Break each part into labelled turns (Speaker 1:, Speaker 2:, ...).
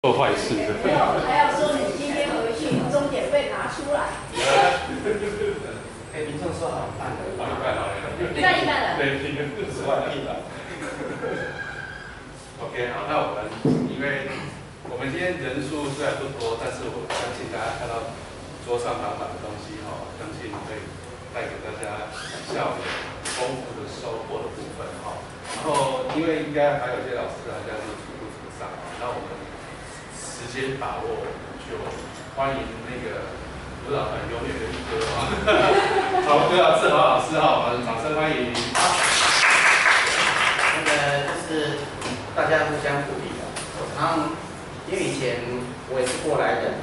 Speaker 1: 做坏事的。
Speaker 2: 还要说你今天回去钟点费拿出来。
Speaker 3: 给民众说好一半的，
Speaker 1: 好一半了，
Speaker 2: 占一半了。
Speaker 1: 对，10万一了。OK， 好，那我们因为我们今天人数虽然不多，但是我相信大家看到桌上满满的东西哈，相信会带给大家校园丰富的收获的部分哈。然后因为应该还有一些老师大家是初步组上，那我们时间把握，就欢迎那个舞蹈团永远的一哥啊，好，对啊，志豪老师哈，我们掌声欢迎。
Speaker 3: 那个就是大家互相鼓励的。因为以前我也是过来人，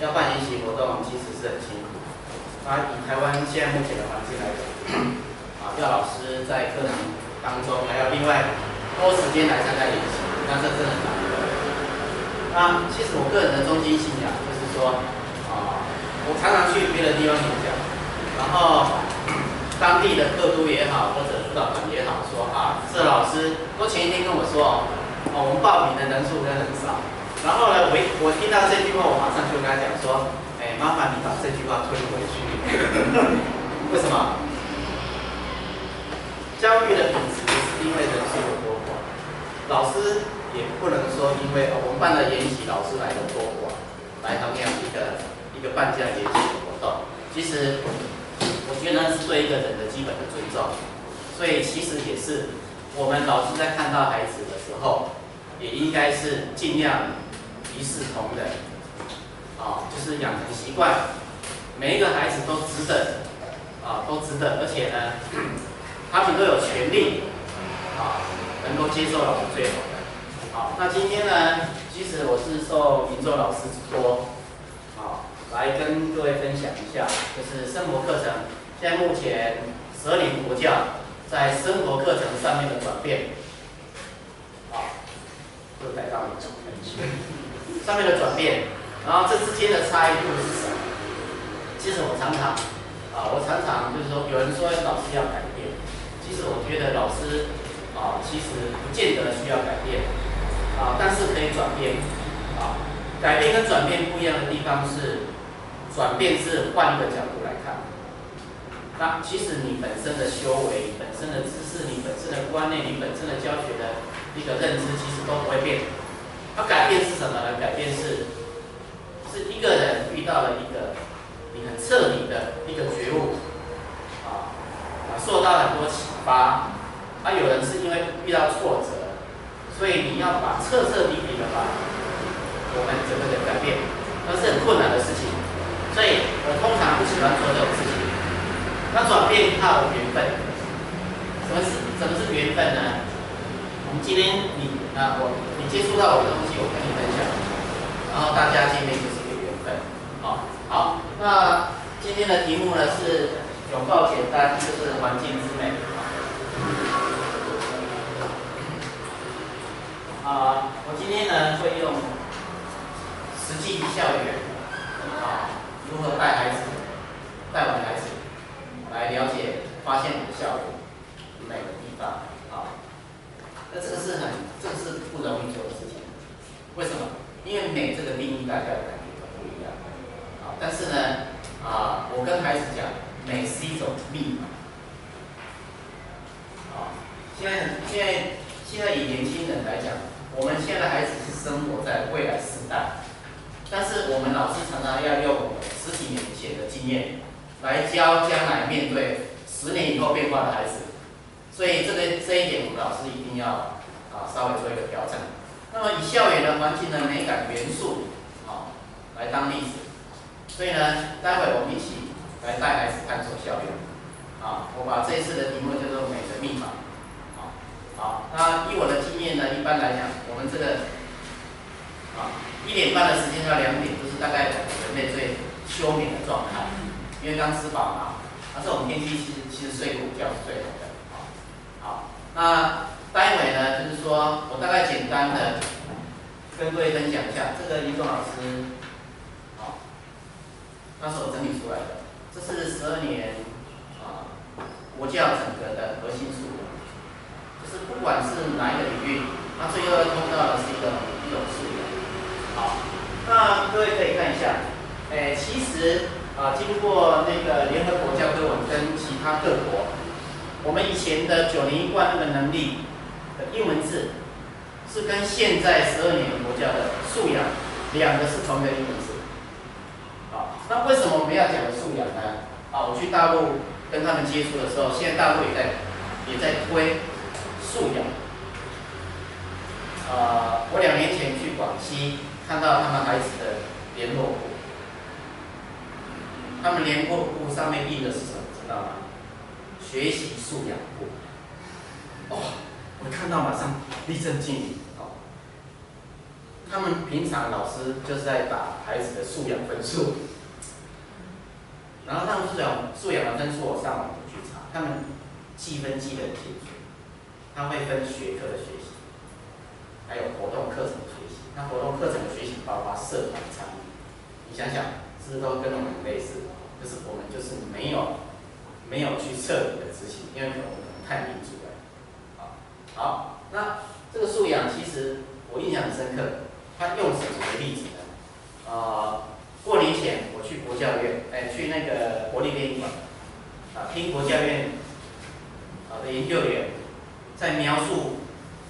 Speaker 3: 要办研习活动其实是很辛苦。以台湾现在目前的环境来讲，要老师在课程当中还要另外多时间来参加研习，那这真的很难的。其实我个人的中心信仰就是说，我常常去别的地方演讲，然后当地的课督也好，或者辅导团也好，说这老师，前一天跟我说，我们报名的人数真的很少。然后呢，我听到这句话，我马上就跟他讲说，麻烦你把这句话吞回去。为什么？教育的品质不是因为人数有多寡，老师也不能说因为我们办的研习老师来的多寡，来同样一个办这样研习的活动。其实我觉得那是对一个人的基本的尊重，所以其实也是我们老师在看到孩子的时候，也应该是尽量一视同仁，就是养成习惯，每一个孩子都值得，都值得，而且呢，他们都有权利，能够接受老师最好的。那今天呢，其实我是受民众老师之托，来跟各位分享一下，就是生活课程。现在目前12年国教在生活课程上面的转变，又带到你上面的转变，然后这之间的差异度是什么？其实我常常就是说，有人说老师要改变，其实我觉得老师其实不见得需要改变，但是可以转变，改变跟转变不一样的地方是，转变是换一个角度来看。那其实你本身的修为、本身的知识、你本身的观念、你本身的教学的一个认知，其实都不会变。改变是什么呢？改变是一个人遇到了一个你很彻底的一个觉悟，受到很多启发。有人是因为遇到挫折，所以你要彻底的把我们整个的改变，那是很困难的事情。所以我通常不喜欢做这种事情。那转变靠缘分。什么是缘分呢？我们今天你接触到我的东西，我跟你分享，然后大家见面就是一个缘分。好，那今天的题目呢是拥抱简单，就是环境之美。我今天呢会用实际校园，如何带孩子，带完孩子来了解、发现你的校园美的地方。那这个是不容易做的事情。为什么？因为美这个定义大家的感觉都不一样。但是呢，我跟孩子讲，美是一种密码。现在以年轻人来讲，我们现在的孩子是生活在未来时代，但是我们老师常常要用我们10几年前的经验来教将来面对10年以后变化的孩子。所以这一点，我们老师一定要稍微做一个调整。那么以校园的环境的美感元素来当例子，所以呢，待会我们一起来带孩子探索校园。我把这一次的题目叫做“美的密码”。那以我的经验呢，一般来讲，我们这个1点半的时间到2点，就是大概人类最休眠的状态，因为刚吃饱嘛。这种天气其实睡个午觉是最好的。那待会呢，就是说我大概简单的跟各位分享一下，这个林总老师，那是我整理出来的，这是12年国教整个的核心素养，就是不管是哪一个领域，它最后要通到的是一种素养。那各位可以看一下，其实经过那个联合国教科文跟其他各国，我们以前的9年一贯那个能力的英文字，是跟现在12年国教的素养两个是同一个英文字。那为什么我们要讲素养呢？我去大陆跟他们接触的时候，现在大陆也在推素养。我2年前去广西，看到他们孩子的联络簿，他们联络簿上面印的是什么？知道吗？学习素养簿。我看到马上立正敬礼。他们平常老师就是在打孩子的素养分数，然后他们素养的分数，我上网去查，他们记分记得很清楚，他会分学科的学习，还有活动课程的学习。那活动课程的学习包括社团参与，你想想，是不是都跟我们类似？就是我们就是没有去彻底的执行，因为可能太民主了。好，那这个素养其实我印象很深刻。他用什么为例子呢？过年前我去国教院，去那个国立编译馆，听国教院的研究员在描述，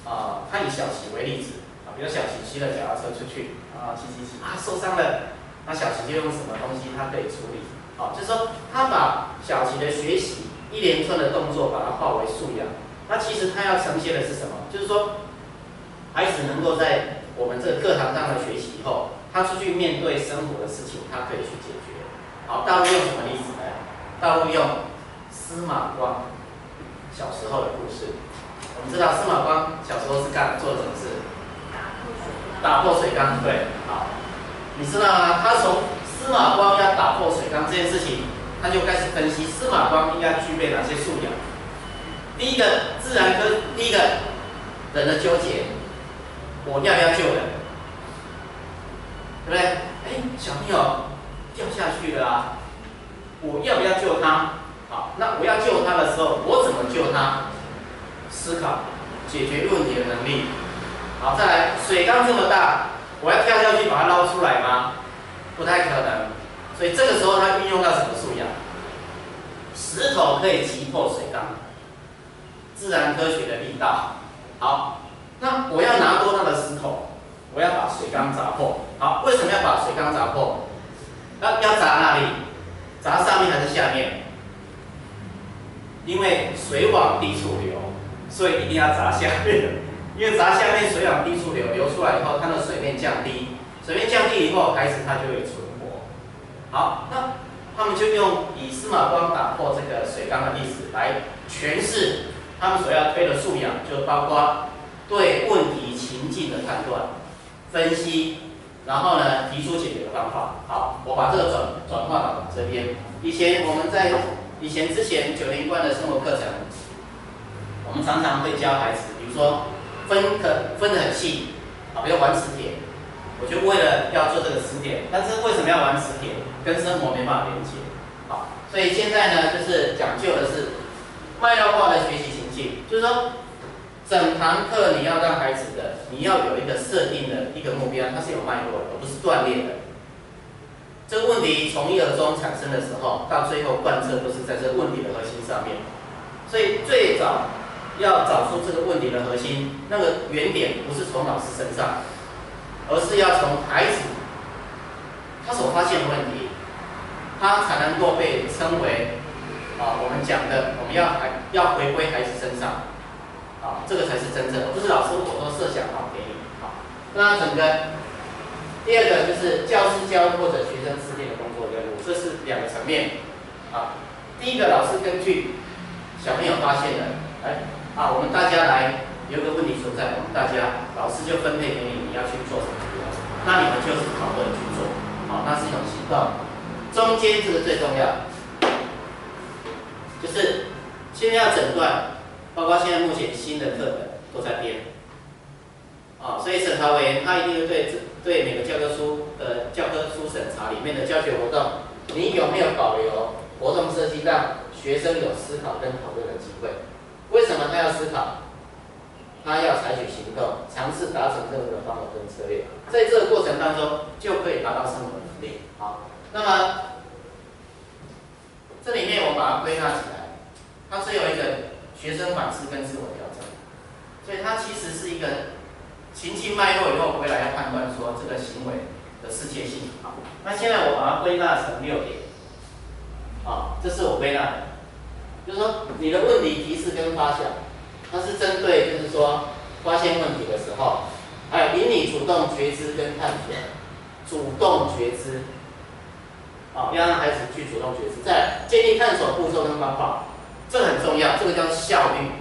Speaker 3: 他以小琪为例子，比如小琪骑了脚踏车出去，骑，受伤了，那小琪就用什么东西他可以处理？就是说他把小琪的学习一连串的动作把它化为素养。那其实他要呈现的是什么？就是说，孩子能够在我们这个课堂上的学习以后，他出去面对生活的事情，他可以去解决。大陆用什么例子呢？大陆用司马光小时候的故事。我们知道司马光小时候是做了什么事？打破水缸。对，好，你知道吗？他从司马光要打破水缸这件事情，他就开始分析司马光应该具备哪些素养。第一个，自然科，第一个人的纠结。我要不要救人？对不对？小朋友掉下去了我要不要救他？好，那我要救他的时候，我怎么救他？思考、解决问题的能力。好，再来，水缸这么大，我要跳下去把它捞出来吗？不太可能。所以这个时候他运用到什么素养？石头可以击破水缸，自然科学的力道。好。那我要拿多大的石头？我要把水缸砸破。好，为什么要把水缸砸破？要砸哪里？砸上面还是下面？因为水往低处流，所以一定要砸下面。因为砸下面水往低处流，流出来以后，它的水面降低，水面降低以后，孩子他就会存活。好，那他们就用以司马光打破这个水缸的例子来诠释他们所要推的素养，就包括对问题情境的判断、分析，然后呢提出解决的方法。好，我把这个转化到这边。之前之前9年一贯的生活课程，我们常常会教孩子，比如说分得很细，比如玩磁铁，我就为了要做这个磁铁，但是为什么要玩磁铁？跟生活没办法连接。好，所以现在呢，就是讲究的是脉络化的学习情境，就是说。整堂课你要让孩子你要有一个设定的一个目标，它是有脉络的，而不是断裂的。这个问题从一而终产生的时候，到最后贯彻都是在这个问题的核心上面。所以最早要找出这个问题的核心，那个原点不是从老师身上，而是要从孩子他所发现的问题，他才能够被称为我们讲的，我们要回归孩子身上。这个才是真正的，不是老师我都设想好给你。好，那整个第二个就是教师教或者学生制定的工作任务，这是2个层面。第一个老师根据小朋友发现的，我们大家来有个问题存在，我们大家老师就分配给你，你要去做什么？那你们就是讨论去做。好，那是一种行动。中间这个最重要，就是现在要诊断。包括现在目前新的课本都在编，所以审查委员他一定会对每个教科书的教科书审查里面的教学活动，你有没有保留活动设计，让学生有思考跟讨论的机会？为什么他要思考？他要采取行动，尝试达成任务的方法跟策略，在这个过程当中就可以达到生活能力。好，那么这里面我把它归纳起来，它只有一个学生反思跟自我调整，所以它其实是一个情境脉络以后回来要判断说这个行为的适切性。好，那现在我把它归纳成6点，啊，这是我归纳的，就是说你的问题提示跟发想。它是针对，就是说发现问题的时候，还有引你主动觉知跟探索，主动觉知，要让孩子去主动觉知，再来建立探索步骤跟方法，这个很重要，这个叫效率。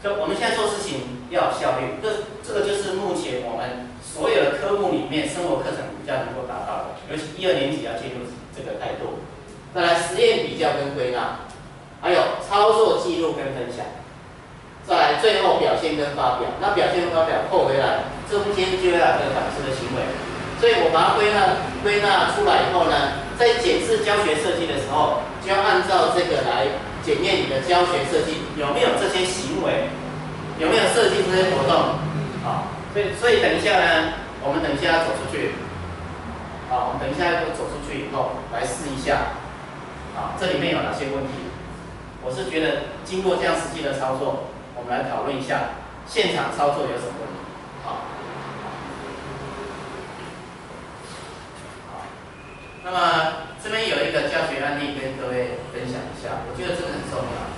Speaker 3: 就我们现在做事情要有效率，这个就是目前我们所有的科目里面生活课程比较能够达到的，尤其1、2年级要进入这个态度。再来实验比较跟归纳，还有操作记录跟分享。再来，最后表现跟发表。那表现跟发表扣回来，中间就要有这个反思的行为。所以我把它归纳出来以后呢，在检视教学设计的时候，就要按照这个来检验你的教学设计有没有这些行为，有没有设计这些活动。好，所以等一下呢，我们等一下要走出去。好，我们等一下要走出去以后来试一下。好，这里面有哪些问题？我是觉得经过这样实际的操作。我们来讨论一下现场操作有什么问题。好，那么这边有一个教学案例跟各位分享一下，我觉得这个很重要。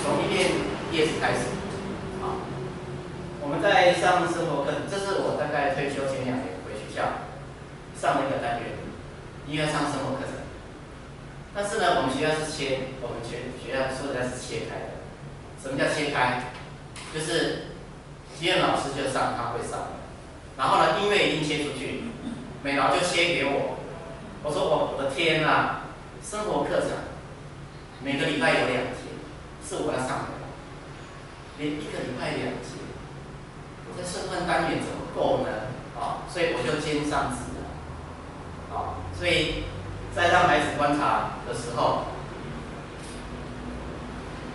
Speaker 3: 从一面叶子开始，好，我们在上生活课，这是我大概退休前2年回学校上的一个单元，因为上生活课程。但是呢，我们学校是我们学校说的是切开的。什么叫切开？就是体验老师就上，他会上，然后呢，音乐一定切出去，美劳就切给我。我说我的天啊，生活课程每个礼拜有2节，是我要上的，连1个礼拜2节，我在社团单元怎么够呢？所以我就兼上职了。所以在让孩子观察的时候。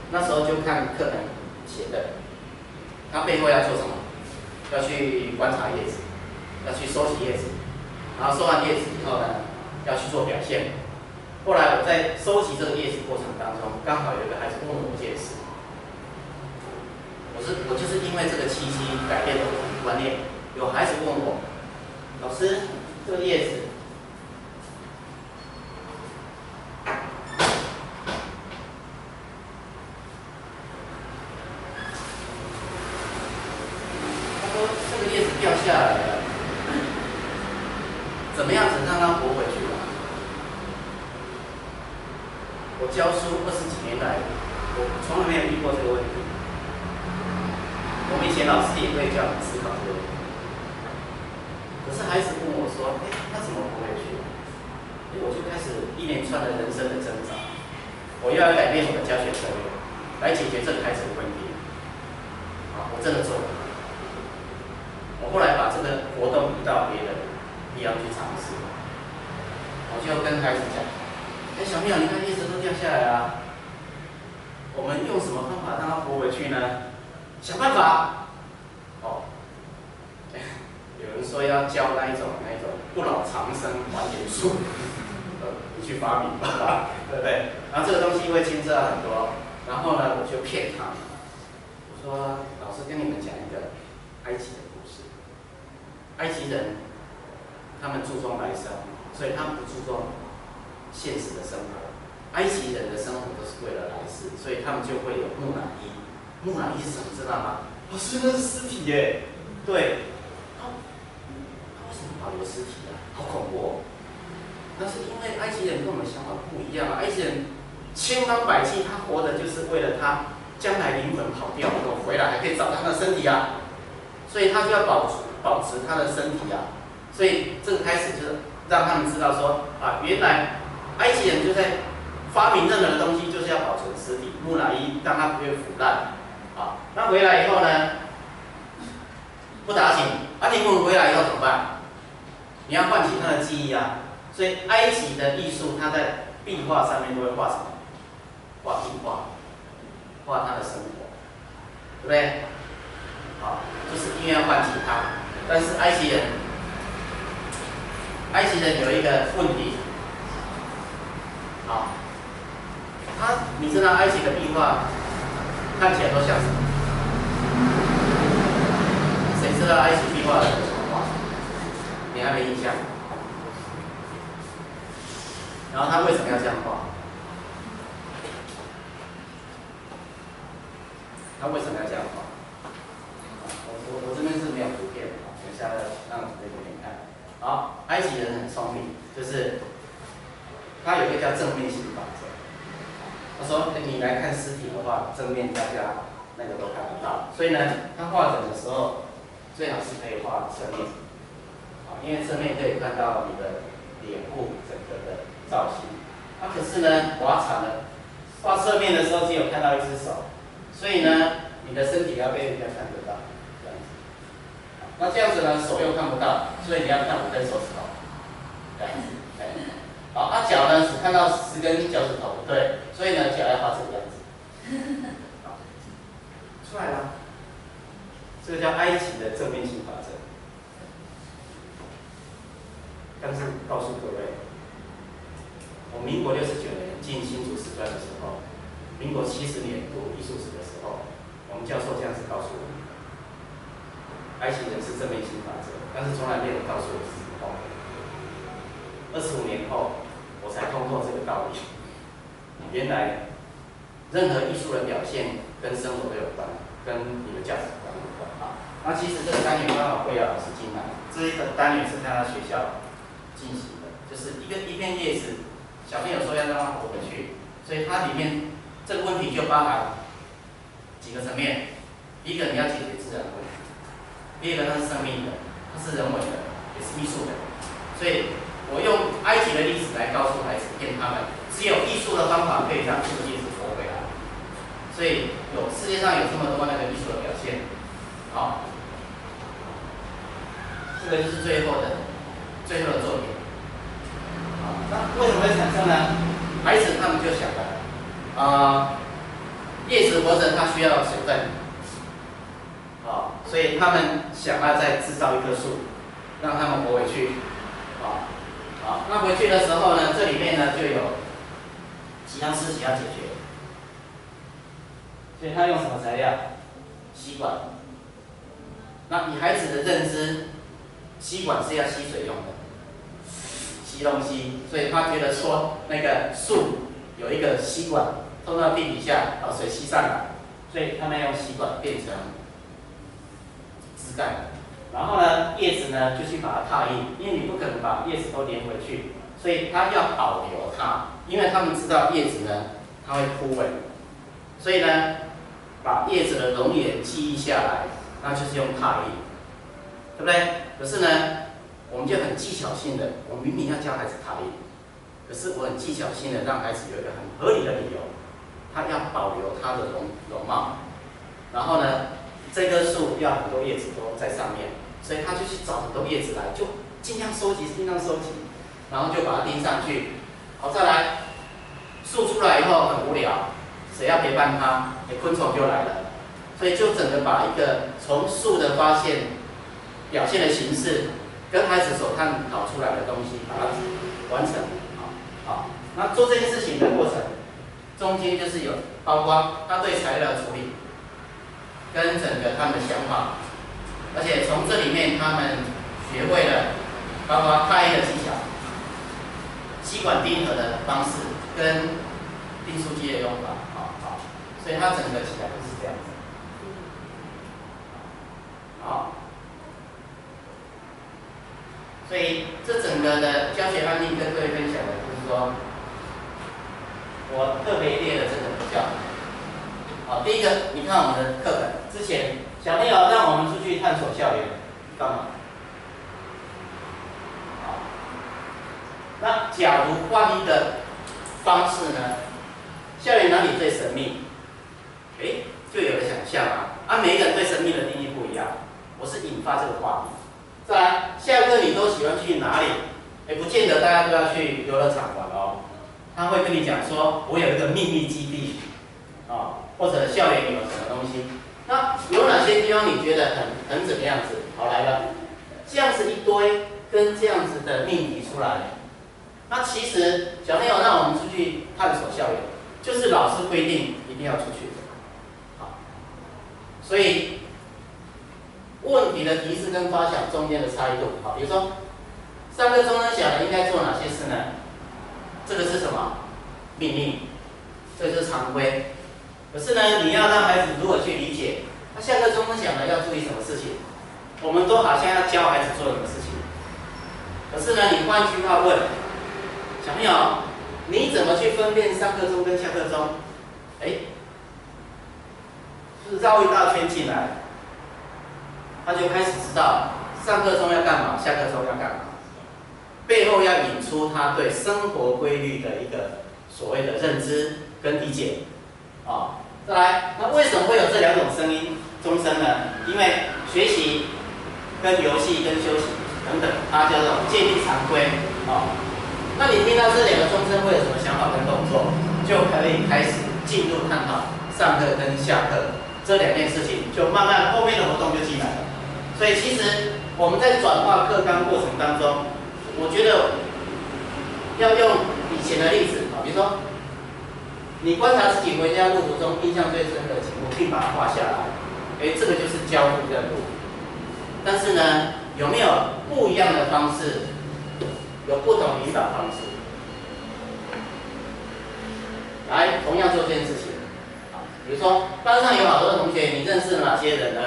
Speaker 3: 那时候就看课本写的，他背后要做什么？要去观察叶子，要去收集叶子，然后收完叶子以后呢，要去做表现。后来我在收集这个叶子过程当中，刚好有一个孩子问我一件事，我就是因为这个契机改变了我的观念。有孩子问我，老师，这个叶子。掉下来了，怎么样子让它活回去啊？我教书20几年来，我从来没有遇过这个问题。我们以前老师也会叫我们思考这个问题。可是孩子问我说：“他怎么活回去？”我就开始一连串的人生的挣扎。我又要改变我的教学策略，来解决这个孩子的问题。我真的做了。我后来把这个活动移到别的地方去尝试，我就跟孩子讲：“小妙，你看叶子都掉下来了，我们用什么方法让它活回去呢？想办法。”有人说要教那一种不老长生还原术，你去发明吧，对不对？然后这个东西会牵涉到很多，然后呢，我就骗他，我说：“老师跟你们讲一个埃及的。”埃及人，他们注重来生，所以他们不注重现实的生活。埃及人的生活都是为了来世，所以他们就会有木乃伊。木乃伊是什么？知道吗？老师，那是尸体耶。对。他为什么保留尸体啊？好恐怖哦。那是因为埃及人跟我们想法不一样啊。埃及人千方百计，他活的就是为了他将来灵魂跑掉以后回来还可以找到他的身体啊，所以他就要保持他的身体啊，所以这个开始就是让他们知道说原来埃及人就在发明任何的东西，就是要保存尸体，木乃伊让它不会腐烂那回来以后呢，不打紧灵魂回来以后怎么办？你要唤起他的记忆啊，所以埃及的艺术，它在壁画上面都会画什么？画壁画，画他的生活。对不对？好，就是因为要换吉他，但是埃及人有一个问题，好，你知道埃及的壁画看起来都像什么？谁知道埃及壁画的什么画？你还没印象？然后他为什么要这样画？他为什么要这样画？我这边是没有图片，等一下让图片给你看。好，埃及人很聪明，就是他有一个叫正面型法则。他说，你来看尸体的话，正面大家那个都看不到，所以呢，他画人的时候最好是可以画侧面，因为侧面可以看到你的脸部整个的造型。可是呢，画惨了，画侧面的时候只有看到一只手，所以呢，你的身体要被人家看得到，这样子。那这样子呢，手又看不到，所以你要看5根手指头，这样子。好，脚呢只看到10根脚趾头，对，所以呢，脚要画这个样子。好，出来了，这个叫埃及的正面型法则。但是告诉各位，我民国69年进新竹师专的时候，民国70年读艺术史的时候，我们教授这样子告诉我们：埃及人是正面型法则，但是从来没有告诉我是什么。25年后，我才通透这个道理。原来，任何艺术的表现跟生活都有关，跟你的价值观有关啊。那其实这个单元刚好慧雅老师进来，这一个单元是在他学校进行的，就是一片叶子，小朋友说要让它活回去，所以它里面这个问题就包含几个层面。第一个，你要解决自然问题；第二个，它是生命的，它是人为的，也是艺术的。所以我用埃及的历史来告诉孩子，骗他们，只有艺术的方法可以让这个叶子活回来。所以世界上有这么多那个艺术的表现，好，这个就是最后的作品。好，那为什么会产生呢？孩子他们就想了，叶子活着它需要水分，好，所以他们想要再制造一棵树，让他们活回去，好，那回去的时候呢，这里面呢就有几样事情要解决。所以他用什么材料？吸管。那以孩子的认知，吸管是要吸水用的，吸东西，所以他觉得说那个树有一个吸管通到地底下，把水吸上来，所以他们用吸管变成枝干。然后呢，叶子呢就去把它拓印，因为你不可能把叶子都连回去，所以他要保留它，因为他们知道叶子呢它会枯萎，所以呢把叶子的容颜记忆下来，那就是用拓印，对不对？可是呢，我们就很技巧性的，我明明要教孩子拓印，可是我很技巧性的让孩子有一个很合理的理由，他要保留它的容貌，然后呢，这棵树要很多叶子都在上面。所以他就去找很多叶子来，就尽量收集，然后就把它钉上去。好，再来，树出来以后很无聊，谁要陪伴它？昆虫就来了。所以就整个把一个从树的发现、表现的形式，跟孩子所探讨出来的东西，把它完成。好，那做这件事情的过程，中间就是有包括他对材料的处理，跟整个他们的想法。而且从这里面，他们学会了包括拓印的技巧、吸管钉合的方式跟订书机的用法，好，所以它整个起来就是这样子。好，所以这整个的教学案例跟各位分享的就是说，我特别列了这个比较。好，第一个，你看我们的课本之前。小朋友让我们出去探索校园，干嘛？好，那假如换一个方式呢？校园哪里最神秘？就有了想象每一个人对神秘的定义不一样。我是引发这个话题。再来，下课你都喜欢去哪里？不见得大家都要去游乐场玩哦。他会跟你讲说，我有一个秘密基地，或者校园有什么东西。那有哪些地方你觉得很怎么样子？好来了，这样子一堆跟这样子的命题出来，那其实小朋友让我们出去探索校园，就是老师规定一定要出去。好，所以问题的提示跟发想中间的差异度，好，比如说上课钟声响了，应该做哪些事呢？这个是什么？命令，这就是常规。可是呢，你要让孩子如何去理解？那下课钟声响了要注意什么事情？我们都好像要教孩子做什么事情。可是呢，你换句话问小朋友，你怎么去分辨上课钟跟下课钟？就是绕一大圈进来，他就开始知道上课钟要干嘛，下课钟要干嘛，背后要引出他对生活规律的一个所谓的认知跟理解。再来，那为什么会有这两种声音钟声呢？因为学习、跟游戏、跟休息等等，它叫做建立常规。那你听到这两个钟声会有什么想法跟动作？就可以开始进入探讨上课跟下课这两件事情，就慢慢后面的活动就进来了。所以其实我们在转化课纲过程当中，我觉得要用以前的例子，比如说你观察自己回家路途中印象最深的题目，并把它画下来，这个就是交互任务。但是呢，有没有不一样的方式，有不同引导方式？来，同样做这件事情。比如说班上有好多同学，你认识了哪些人呢？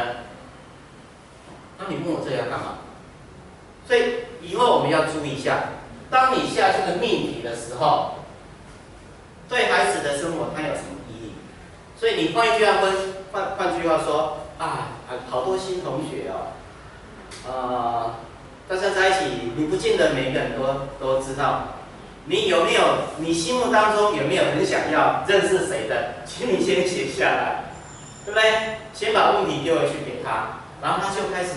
Speaker 3: 那你问我这个要干嘛？所以以后我们要注意一下，当你下这个命题的时候，对孩子的生活它有什么意义？所以你换句话说好多新同学大家在一起，你不见得每个人都知道。你心目当中有没有很想要认识谁的？请你先写下来，对不对？先把问题丢回去给他，然后他就开始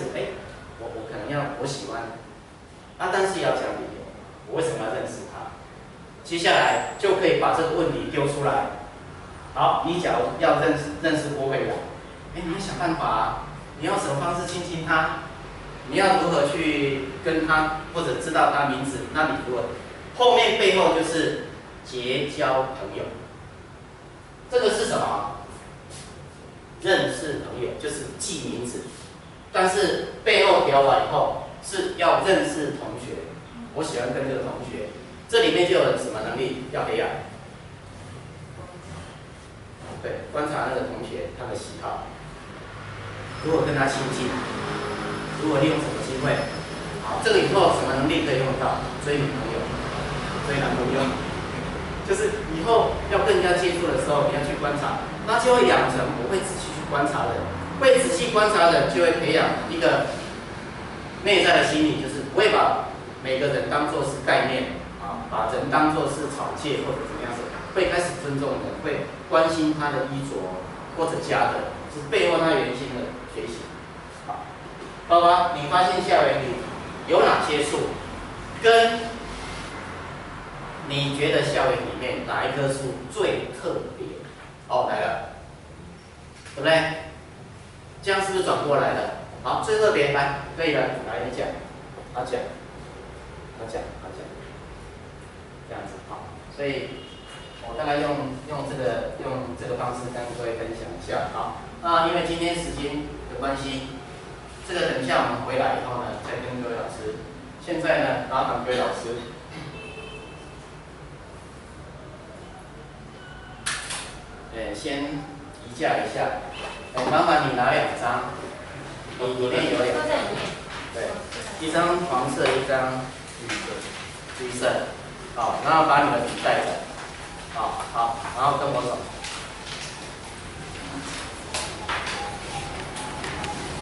Speaker 3: 我可能我喜欢，但是要讲理由，我为什么要认识他？接下来就可以把这个问题丢出来。好，你假如要认识郭慧雅，你要想办法你要什么方式亲近他？你要如何去跟他或者知道他名字？那你如何？后面背后就是结交朋友，这个是什么？认识朋友就是记名字，但是背后聊完以后是要认识同学。我喜欢跟这个同学，这里面就有什么能力要培养？对，观察那个同学他的喜好，如何跟他亲近，如何利用什么机会？这个以后什么能力可以用到？追女朋友。追男朋友，就是以后要跟人家接触的时候，你要去观察，那就会养成我会仔细去观察的人，会仔细观察的人就会培养一个内在的心理，就是不会把每个人当作是概念把人当作是草芥或者怎么样子，会开始尊重人，会关心他的衣着或者家人，是背后他原先的学习。包括你发现校园里有哪些树，跟你觉得校园里面哪一棵树最特别？来了，对不对？这样是不是转过来了？好，最特别，来，可以了，来你讲，他讲，这样子好。所以，我大概用这个方式跟各位分享一下。好，那因为今天时间的关系，这个等一下我们回来以后呢，再跟各位老师。现在呢，麻烦各位老师。先移架一下，麻烦你拿2张，里面有2张，对，一张黄色，一张绿色，好，然后把你的笔带着。